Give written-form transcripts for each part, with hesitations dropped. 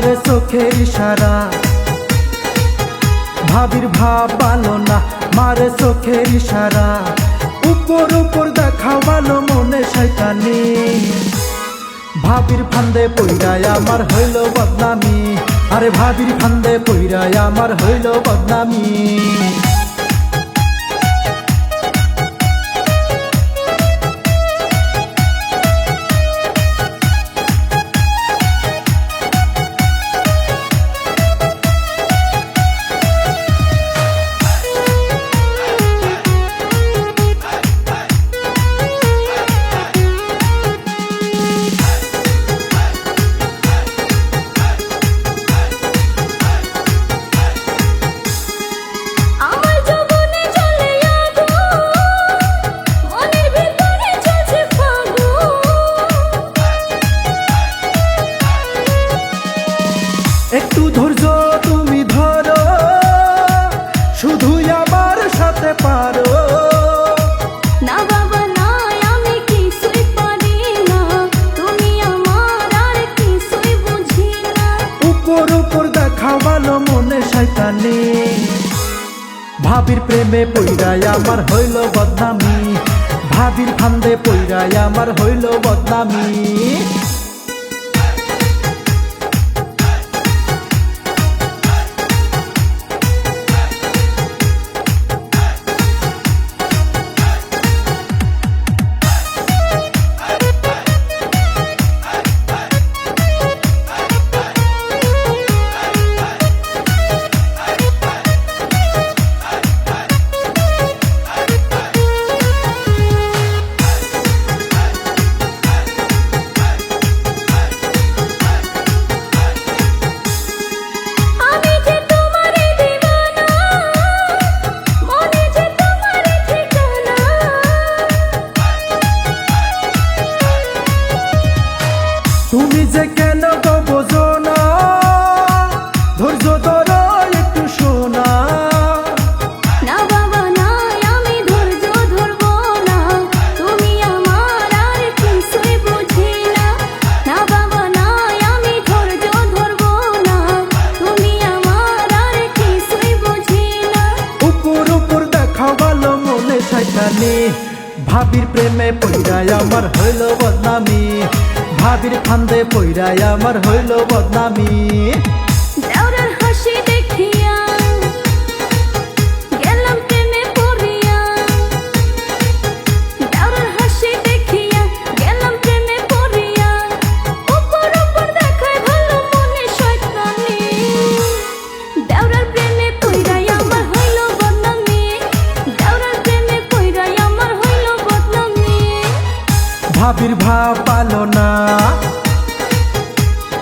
মারে চোখের ইশারা। ভাবির ভাব ভালো না, মারে চোখের ইশারা। উপর উপর দেখা ভালো, মনে শয়তানি। ভাবির ফান্দে পইরায় আমার হইল বদনামি, আরে ভাবির ফান্দে পইরায় আমার হইল বদনামি। একটু ধৈর্য তুমি ধরো, শুধু আমার সাথে পারো। না বাবা না, আমি কিছুই পারি না, তুমি আমার আর কিছুই বুঝি না। উপর উপর দেখা ভালো, মনে শয়তানি। ভাবির প্রেমে পইরায় আমার হইল বদনামি, ভাবির ফান্দে পইরায় আমার হইল বদনামি। তুমি যে কেন তো বোঝো না, ধৈর্য ধরো একটু শোনা। না বাবা না, আমি ধৈর্য ধরবো না, তুমি আমার আর কিছুই বুঝি না। না বাবা না, আমি ধৈর্য ধরবো না, তুমি আমার আর কিছুই বুঝি না। উপর উপর দেখা ভালো, মনে শয়তানি। ভাবির প্রেমে পইরায় আমার হইল বদনামি, ভাবির ফান্দে পইরায় আমার হইল বদনামি। দেওরার হাসি দেখিয়া গেলাম প্রেমে পড়িয়া, দেওরার হাসি দেখিয়া গেলাম প্রেমে পড়িয়া। উপর উপর দেখায় ভালো, মনে শয়তানি। দেওরার প্রেমে পইরায় আমার হইল বদনামি, দেওরার প্রেমে পইরায় আমার হইল বদনামি। ভাবির ভাব ভালো না,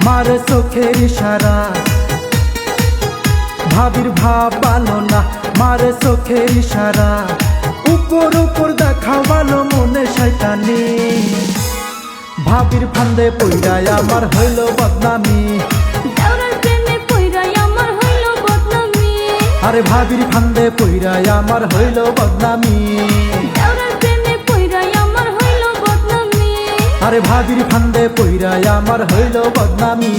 মারে চোখের ইশারা। ভাবির ভাব ভালো না, মারে চোখের ইশারা। উপর উপর দেখা ভালো, মনে শয়তানি। ভাবির ফান্দে পইরায় আমার হইল বদনামি, দেওরার প্রেমে পইরায় আমার হইল বদনামি। আরে ভাবির ফান্দে পইরায় আমার হইল বদনামি। দেওরার প্রেমে পইরায় আমার হইল বদনামি। আরে ভাবির ফান্দে পইরায় আমার হইল বদনামি।